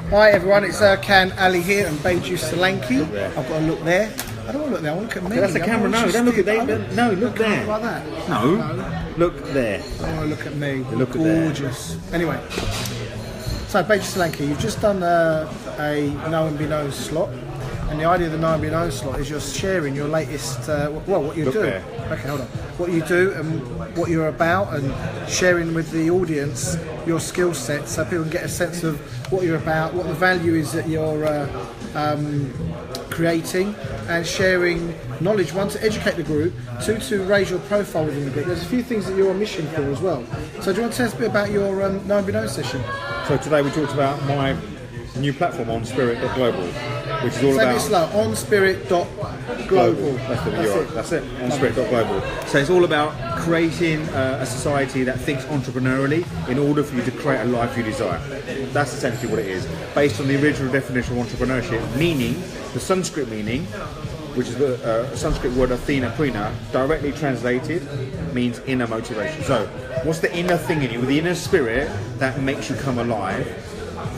Hi everyone, it's Ali here and Baiju Solanki. I've got to look there. I don't want to look there, I want to look at me. That's the camera, no, don't look at there. No, look there. Like that. No, look there. I want to look at me. Look gorgeous. Anyway, so Baiju Solanki, you've just done a Know and Be Known slot. And the idea of the Know and Be Known slot is you're sharing your latest, what you do. There. Okay, hold on. What you do and what you're about, and sharing with the audience your skill set so people can get a sense of what you're about, what the value is that you're creating, and sharing knowledge, one, to educate the group, two, to raise your profile within the group. There's a few things that you're on mission for as well. So do you want to tell us a bit about your Know and Be Known session? So today we talked about my new platform on Spirit.global, which is all about... Say it slow, on Spirit.global. That's the URL. That's it, on Spirit.global. So it's all about creating a society that thinks entrepreneurially in order for you to create a life you desire. That's essentially what it is. Based on the original definition of entrepreneurship, meaning, the Sanskrit meaning, which is the Sanskrit word Athena Prina, directly translated means inner motivation. So, what's the inner thing in you, the inner spirit that makes you come alive?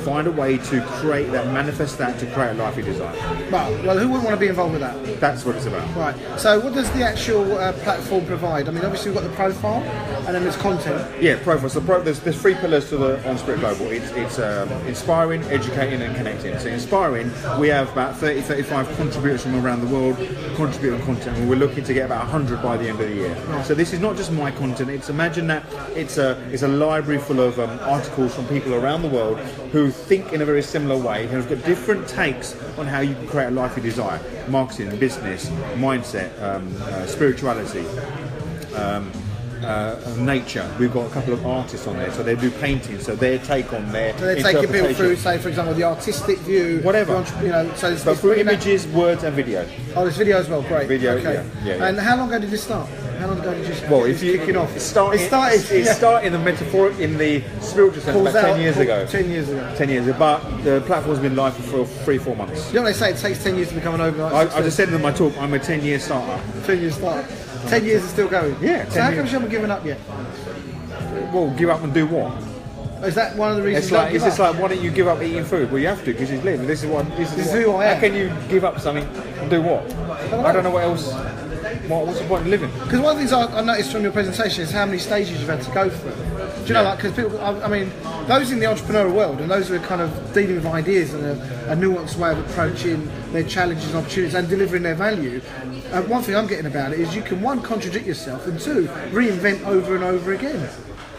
Find a way to create that, manifest that, to create a life you desire. Well, who wouldn't want to be involved with that? That's what it's about. Right. So, what does the actual platform provide? I mean, obviously we've got the profile, and then there's content. Yeah, profile. So, there's 3 pillars to the On Spirit Global. It's inspiring, educating, and connecting. So, inspiring, we have about 30-35 contributors from around the world contributing content, and we're looking to get about 100 by the end of the year. Right. So, this is not just my content. It's imagine that it's a library full of articles from people around the world who think in a very similar way, who've got different takes on how you can create a life you desire: marketing, business, mindset, spirituality, nature. We've got a couple of artists on there, so they do painting, so their take on their so they're taking people through, say, for example, the artistic view, whatever, so but through images, words, and video. Oh, there's video as well. Great. Video, okay. Yeah. And how long ago did this start? How long ago did you start? Well, if you kicking off, it started in the metaphoric, in the spiritual sense, about 10 years ago. 10 years ago. 10 years ago, but the platform's been live for 3-4 months. You know what they say? It takes 10 years to become an overnight. I just said in my talk, I'm a 10-year starter. 10-year starter. 10 years is still going. Yeah. So how come you haven't given up yet? Well, give up and do what? Is that one of the reasons? It's just like, why don't you give up eating food? Well, you have to, because he's living. This is who I am. How can you give up something and do what? I don't know what else. What's the point of living? Because one of the things I noticed from your presentation is how many stages you've had to go through. Do you know, like, because people, I mean, those in the entrepreneurial world and those who are kind of dealing with ideas and a nuanced way of approaching their challenges and opportunities and delivering their value, one thing I'm getting about it is you can, 1, contradict yourself, and 2, reinvent over and over again.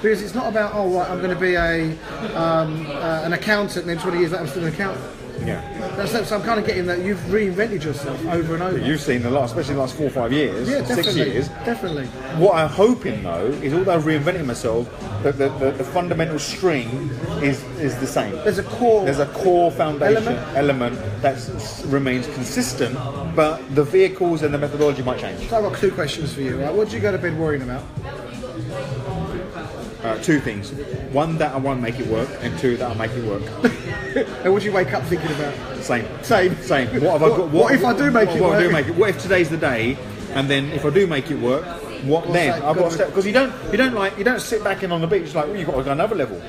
Because it's not about, oh right, I'm going to be an accountant, and then 20 years later I'm still an accountant. Yeah. So I'm kind of getting that you've reinvented yourself over and over. You've seen especially the last 4 or 5 years, yeah, 6 years. Definitely. What I'm hoping though is, although reinventing myself, that the fundamental string is the same. There's a core foundation element that remains consistent, but the vehicles and the methodology might change. So I've got 2 questions for you. Right? What do you go to bed worrying about? 2 things. 1, that I won't make it work, and 2, that I'll make it work. And what do you wake up thinking about? Same. What have I got? What if I do make it work? What if today's the day, and then if I do make it work, what then? I've got to step, because you don't sit back in on the beach like, well, you've got to go another level.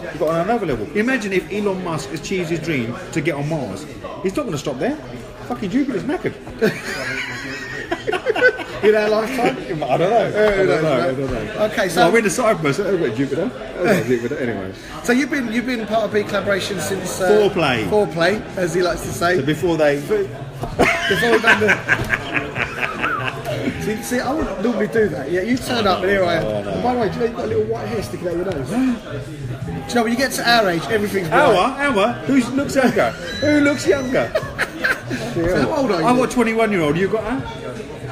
You've got another level. Imagine if Elon Musk achieved his dream to get on Mars. He's not going to stop there. Fucking Jupiter's knackered. In our lifetime? I don't know. Okay, so I'm in the Cyprus. I've got Jupiter. Anyway. So you've been part of B Collaboration since foreplay, as he likes to say. So before we've done the. See, I wouldn't normally do that. Yeah, you turn up and here I am. And by the way, do you know you've got a little white hair sticking out your nose? Do you know when you get to our age, everything's white. Our? Who looks younger? Who looks younger? So how old are you? I'm a 21-year-old. You got that?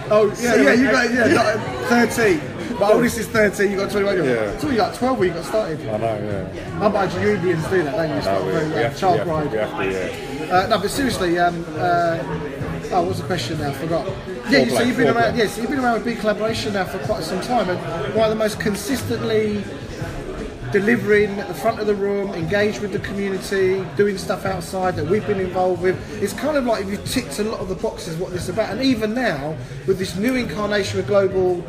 Oh yeah, you got 13. My oldest is 13. You got 21 years old. Yeah. So you got 12 when you got started. I know. Yeah. How about you Indians do that? Don't you? Child bride. We have to. No, but seriously. What's the question now? I forgot. Yeah, so you've been around. Yeah, so you've been around with B Collaboration now for quite some time, and one of the most consistently delivering at the front of the room, engaged with the community, doing stuff outside that we've been involved with. It's kind of like you've ticked a lot of the boxes what this is about. And even now, with this new incarnation of global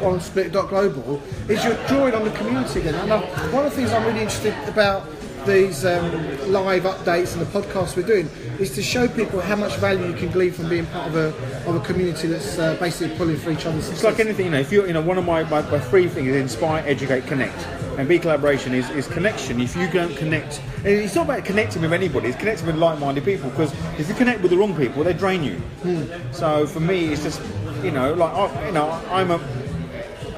on Split.global, is you're drawing on the community again. And one of the things I'm really interested about these live updates and the podcasts we're doing is to show people how much value you can glean from being part of a community that's basically pulling for each other's success. It's like anything, you know. If you're, you know, one of my 3 things is inspire, educate, connect, and B collaboration is connection. If you don't connect, and it's not about connecting with anybody, it's connecting with like-minded people. Because if you connect with the wrong people, they drain you. So for me, it's just, you know, like I'm at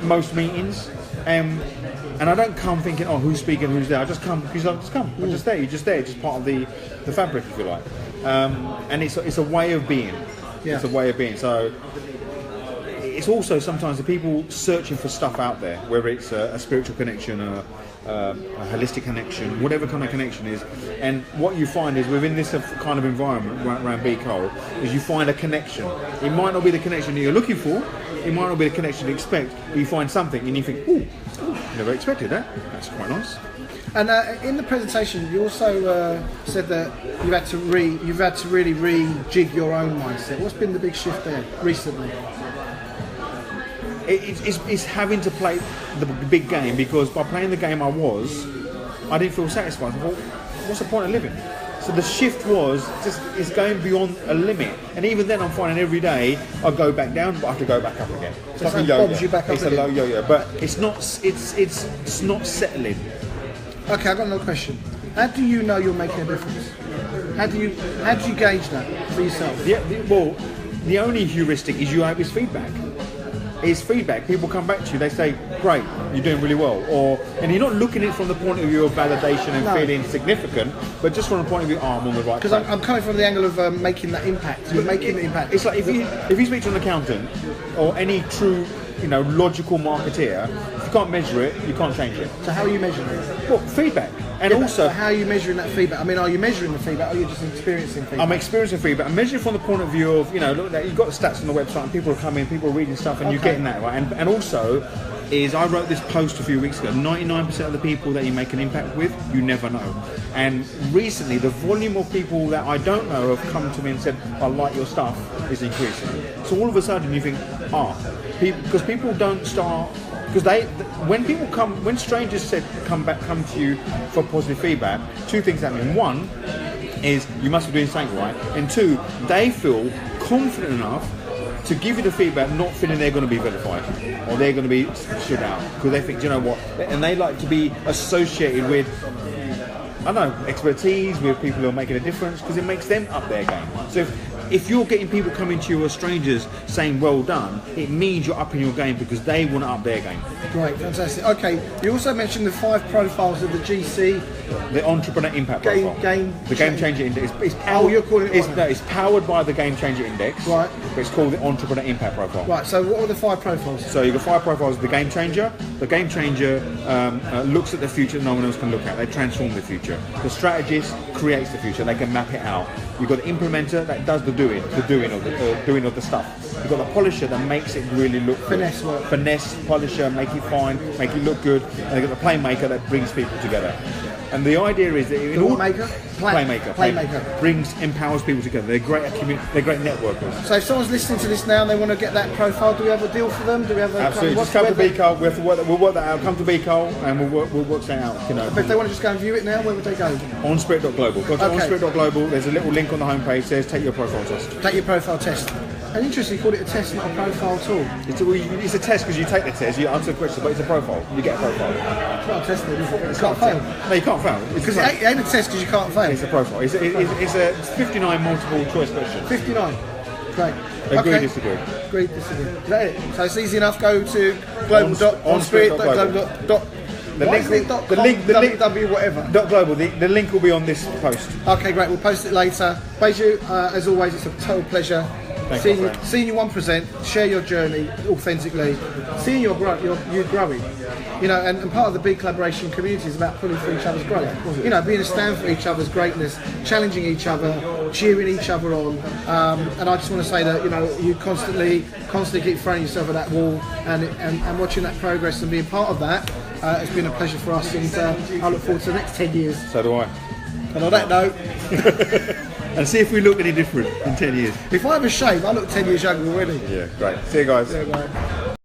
most meetings, and I don't come thinking, oh, who's speaking, who's there. I just come because I just come. I'm just there. You're just there. It's just part of the fabric, if you like. And it's a way of being. Yeah. It's a way of being. So it's also sometimes the people searching for stuff out there, whether it's a spiritual connection, a holistic connection, whatever kind of connection is. And what you find is within this kind of environment around BK is you find a connection. It might not be the connection that you're looking for. It might not be the connection you expect, but you find something and you think, ooh, never expected that. That's quite nice. And in the presentation, you also said that you've had to really rejig your own mindset. What's been the big shift there recently? It's having to play the big game, because by playing the game I didn't feel satisfied. I thought, what's the point of living? So the shift was just it's going beyond a limit, and even then I'm finding every day I go back down, but I have to go back up again. It's like a yo-yo. It's a low yo-yo, but it's not settling. Okay, I've got another question. How do you know you're making a difference? How do you gauge that for yourself? Well, the only heuristic is you have his feedback. It's feedback. People come back to you, they say, great, you're doing really well. And you're not looking at it from the point of view of validation and feeling significant, but just from the point of view, I'm on the right track. Because I'm coming from the angle of making that impact. You're making the impact. It's like if you speak to an accountant or any true, you know, logical marketeer, if you can't measure it, you can't change it. So how are you measuring it? Well, feedback. And also, how are you measuring that feedback? I mean, are you measuring the feedback, or are you just experiencing feedback? I'm experiencing feedback. I'm measuring from the point of view of, you know, look, you've got the stats on the website and people are coming, people are reading stuff, and you're getting that, right? And also, I wrote this post a few weeks ago, 99% of the people that you make an impact with, you never know. And recently, the volume of people that I don't know have come to me and said, I like your stuff, is increasing. So all of a sudden you think, because people don't start... Because when strangers come to you for positive feedback, 2 things happen. 1 is you must be doing something right, and 2, they feel confident enough to give you the feedback, not feeling they're going to be vilified or they're going to be stood out, because they think, do you know what? And they like to be associated with, I don't know, expertise, with people who are making a difference, because it makes them up their game. So if you're getting people coming to you as strangers saying well done, it means you're upping your game because they want to up their game. Great, fantastic. Okay, you also mentioned the 5 profiles of the GC. The Entrepreneur Impact Profile. The Game Changer Index. It's powered, you're calling it it's powered by the Game Changer Index. Right. But it's called the Entrepreneur Impact Profile. Right, so what are the 5 profiles? So you've got 5 profiles of the Game Changer. The Game Changer looks at the future that no one else can look at. They transform the future. The Strategist creates the future. They can map it out. You've got the Implementer that does the doing of the stuff. You've got the Polisher that makes it really look finesse good. work. Finesse, polisher, make it fine, make it look good. And you've got the Playmaker that brings people together. And the idea is that Playmaker empowers people together. They're great at they're great networkers. So if someone's listening to this now and they want to get that profile, do we have a deal for them? Do we have a absolutely? Just come to BK. We'll work that out. Come to BK and we'll work that out. You know. But if they want to just go and view it now, where would they go? Onspirit.global. Go to onspirit.global. There's a little link on the homepage that says take your profile test. Take your profile test. And interesting, you called it a test, not a profile at all. It's a test because you take the test, you answer the question, but it's a profile. You get a profile. It's not a test, then, is it? You can't fail. No, you can't fail. Because it ain't a test because you can't fail. It's a profile. It's a 59 multiple choice question. 59. Great. Agree, disagree. Agree, disagree. Is that it? So it's easy enough. Go to global.onspirit.global. Global. The link will be on this post. Okay, great. We'll post it later. Baiju, as always, it's a total pleasure. Seeing you present, share your journey authentically, seeing you growing, you know, and part of the big collaboration community is about pulling for each other's growth. You know, being a stand for each other's greatness, challenging each other, cheering each other on. And I just want to say that, you know, you constantly keep throwing yourself at that wall and watching that progress and being part of that. It's been a pleasure for us, and I look forward to the next 10 years. So do I. And on that note. And see if we look any different in 10 years. If I have a shave, I look 10 years younger already. Yeah, great. See you guys. See you guys.